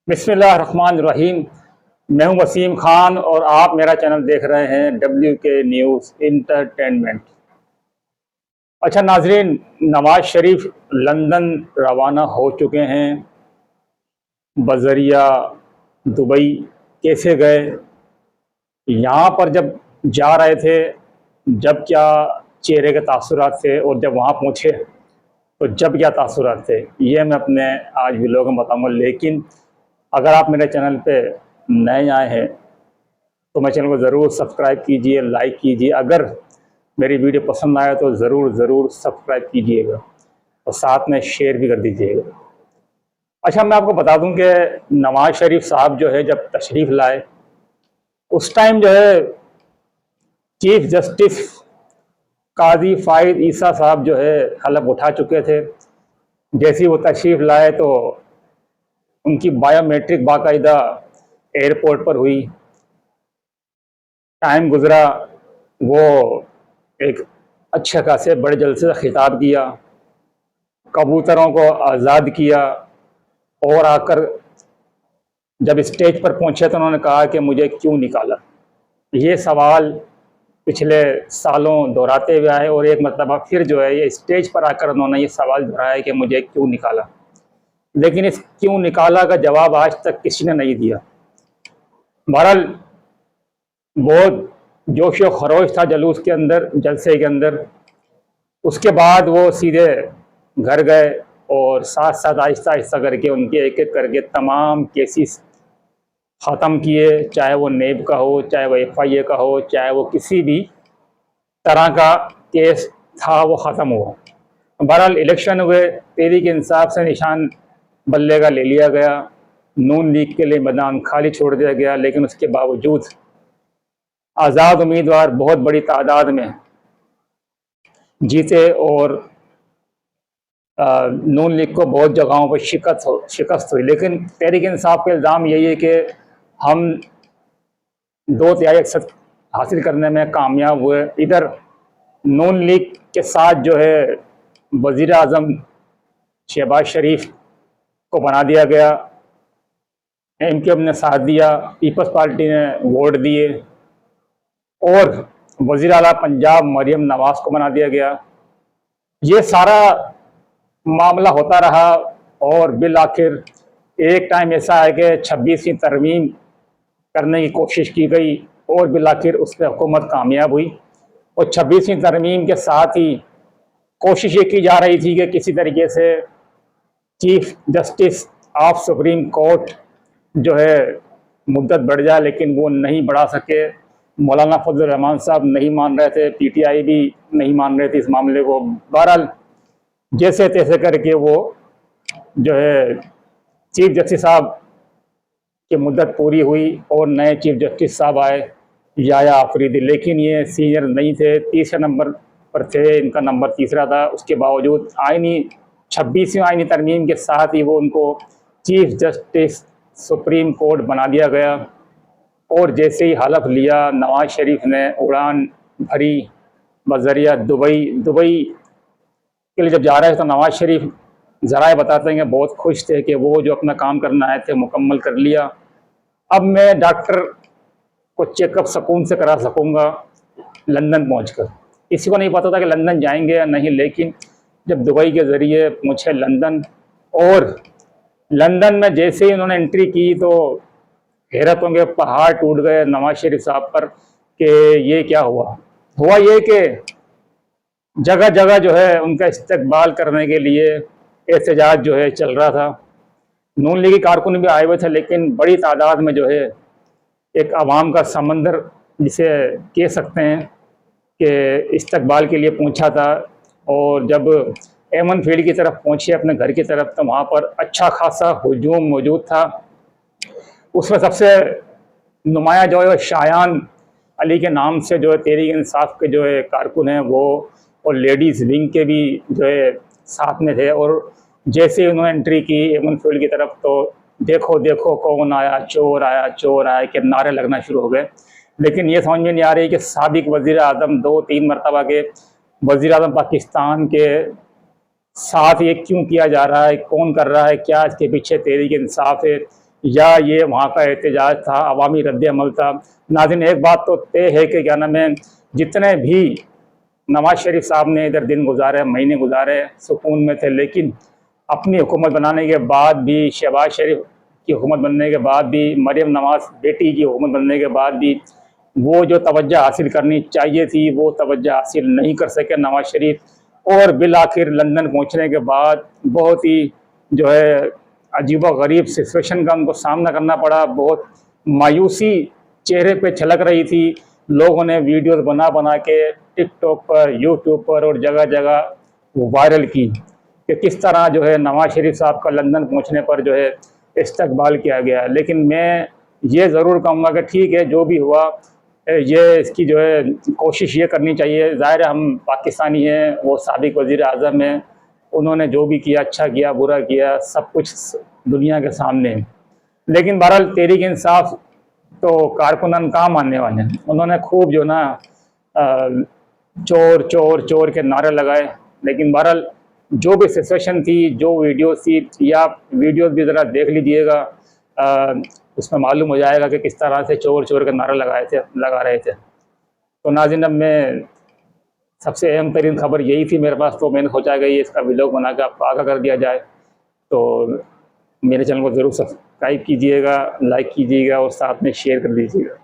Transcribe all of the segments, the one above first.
बिस्मिल्लाहिर्रहमानिर्रहीम। मैं हूं वसीम खान और आप मेरा चैनल देख रहे हैं WK न्यूज़ इंटरटेनमेंट। अच्छा नाजरीन, नवाज शरीफ लंदन रवाना हो चुके हैं। बजरिया दुबई कैसे गए, यहाँ पर जब जा रहे थे, जब क्या चेहरे के तासुरात थे और जब वहाँ पहुँचे तो जब क्या तासुरात थे, ये मैं अपने आज वीडियो में बताऊँगा। लेकिन अगर आप मेरे चैनल पे नए आए हैं तो मेरे चैनल को ज़रूर सब्सक्राइब कीजिए, लाइक कीजिए। अगर मेरी वीडियो पसंद आए तो ज़रूर सब्सक्राइब कीजिएगा और साथ में शेयर भी कर दीजिएगा। अच्छा, मैं आपको बता दूं कि नवाज शरीफ साहब जो है जब तशरीफ़ लाए उस टाइम जो है चीफ जस्टिस काजी फ़ाइद ईसा साहब जो है हलफ उठा चुके थे। जैसे ही वो तशरीफ़ लाए तो उनकी बायोमेट्रिक बाकायदा एयरपोर्ट पर हुई। टाइम गुजरा, वो एक अच्छे खासे बड़े जलसे से खिताब किया, कबूतरों को आज़ाद किया और आकर जब स्टेज पर पहुंचे तो उन्होंने कहा कि मुझे क्यों निकाला। ये सवाल पिछले सालों दोहराते हुए आए और एक मरतबा फिर जो है ये स्टेज पर आकर उन्होंने ये सवाल दोहराया कि मुझे क्यों निकाला। लेकिन इस क्यों निकाला का जवाब आज तक किसी ने नहीं दिया। बहरहाल बहुत जोश व खरोश था जलूस के अंदर, जलसे के अंदर। उसके बाद वो सीधे घर गए और साथ साथ आहिस्ता आहिस्ता करके उनके एक एक करके तमाम केसेस ख़त्म किए, चाहे वो नेब का हो, चाहे वो FIA का हो, चाहे वो किसी भी तरह का केस था, वो ख़त्म हुआ। बहरहाल इलेक्शन हुए, तहरीक इंसाफ से निशान बल्ले का ले लिया गया, नून लीग के लिए मैदान खाली छोड़ दिया गया। लेकिन उसके बावजूद आज़ाद उम्मीदवार बहुत बड़ी तादाद में जीते और नून लीग को बहुत जगहों पर शिकस्त हुई। लेकिन तहरीक इंसाफ का इल्ज़ाम यही है कि हम 2/3 अक्सर हासिल करने में कामयाब हुए। इधर नून लीग के साथ जो है वज़ीर आज़म शहबाज शरीफ को बना दिया गया, MQM ने साथ दिया, पीपल्स पार्टी ने वोट दिए और वज़ीर आला पंजाब मरियम नवाज़ को बना दिया गया। ये सारा मामला होता रहा और बिल आखिर एक टाइम ऐसा है कि 26वीं तरमीम करने की कोशिश की गई और बिल आखिर उस पर हुकूमत कामयाब हुई। और 26वीं तरमीम के साथ ही कोशिश ये की जा रही थी कि किसी तरीके से chief justice of supreme court जो है मुद्दत बढ़ जाए, लेकिन वो नहीं बढ़ा सके। मौलाना फजल रहमान साहब नहीं मान रहे थे, PTI भी नहीं मान रहे थे इस मामले को। बहरहाल जैसे तैसे करके वो जो है चीफ जस्टिस साहब की मुद्दत पूरी हुई और नए चीफ जस्टिस साहब आए, याया आफरीदी। लेकिन ये सीनियर नहीं थे, तीसरे नंबर पर थे, इनका नंबर तीसरा था। उसके बावजूद 26वीं आईनी तरमीम के साथ ही वो उनको चीफ जस्टिस सुप्रीम कोर्ट बना दिया गया। और जैसे ही हलफ लिया, नवाज शरीफ ने उड़ान भरी बजरिया दुबई के लिए जब जा रहे थे तो नवाज शरीफ ज़राए बताते हैं कि बहुत खुश थे कि वो जो अपना काम करना आए थे मुकम्मल कर लिया। अब मैं डॉक्टर को चेकअप सुकून से करा सकूँगा लंदन पहुंचकर। किसी को नहीं पता था कि लंदन जाएंगे या नहीं, लेकिन जब दुबई के ज़रिए पहुँचे लंदन और लंदन में जैसे ही उन्होंने एंट्री की तो हैरत होंगे, पहाड़ टूट गए नवाज शरीफ साहब पर कि ये क्या हुआ ये कि जगह जगह जो है उनका इस्तकबाल करने के लिए एहतजाज जो है चल रहा था। नून लीगी कारकुन भी आए हुए थे, लेकिन बड़ी तादाद में जो है एक आवाम का समंदर जिसे कह सकते हैं कि इस्तकबाल के लिए पहुंचा था। और जब एमन फील्ड की तरफ पहुंचे अपने घर की तरफ तो वहाँ पर अच्छा खासा हुजूम मौजूद था। उसमें सबसे नुमाया जो है शायान अली के नाम से जो है तहरीक इंसाफ के जो है कारकुन हैं वो, और लेडीज़ विंग के भी जो है साथ में थे। और जैसे ही उन्होंने एंट्री की एमन फील्ड की तरफ तो देखो देखो कौन आया, चोर आया के नारे लगना शुरू हो गए। लेकिन ये समझ में नहीं आ रही कि साबिक वज़ीर आज़म 2-3 मरतबा के वज़ीर आज़म पाकिस्तान के साथ ये क्यों किया जा रहा है, कौन कर रहा है, क्या इसके पीछे तहरीक इंसाफ है या ये वहाँ का एहतजाज था, अवामी रद्द-ए-अमल था। नाज़रीन, एक बात तो तय है कि क्या नाम है, जितने भी नवाज शरीफ साहब ने इधर दिन गुजारे, महीने गुजारे, सुकून में थे, लेकिन अपनी हुकूमत बनाने के बाद भी, शहबाज शरीफ की हुकूमत बनने के बाद भी, मरियम नवाज बेटी की हुकूमत बनने के बाद भी वो जो तवज्जो हासिल करनी चाहिए थी वो तवज्जो हासिल नहीं कर सके नवाज शरीफ। और बिल आखिर लंदन पहुँचने के बाद बहुत ही जो है अजीबो-गरीब सिचुएशन का उनको सामना करना पड़ा। बहुत मायूसी चेहरे पे छलक रही थी। लोगों ने वीडियोस बना बना के टिकटॉक पर, यूट्यूब पर और जगह जगह वो वायरल की कि किस तरह जो है नवाज शरीफ साहब का लंदन पहुंचने पर जो है इस्तकबाल किया गया। लेकिन मैं ये ज़रूर कहूँगा कि ठीक है, जो भी हुआ, ये इसकी जो है कोशिश ये करनी चाहिए। ज़ाहिर है हम पाकिस्तानी हैं, वो साबिक वज़ीर आज़म हैं, उन्होंने जो भी किया, अच्छा किया, बुरा किया, सब कुछ दुनिया के सामने है। लेकिन बहरहाल तहरीक इंसाफ तो कारकुनान कहाँ मानने वाले हैं। उन्होंने खूब जो ना चोर चोर चोर के नारे लगाए। लेकिन बहरहाल जो भी सिचुएशन थी, जो वीडियोस थी, या वीडियोस भी ज़रा देख लीजिएगा, उसमें मालूम हो जाएगा कि किस तरह से चोर चोर के नारे लगा रहे थे। तो नाज़रीन, अब मैं सबसे अहम तरीन खबर यही थी मेरे पास, तो मैंने सोचा कि ये इसका व्लॉग बना के आपको आगाह कर दिया जाए। तो मेरे चैनल को ज़रूर सब्सक्राइब कीजिएगा, लाइक कीजिएगा और साथ में शेयर कर दीजिएगा।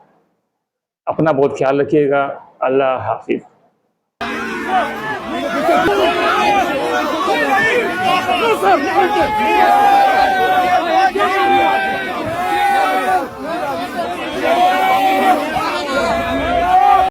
अपना बहुत ख्याल रखिएगा। अल्लाह हाफिज़। Yes, sir.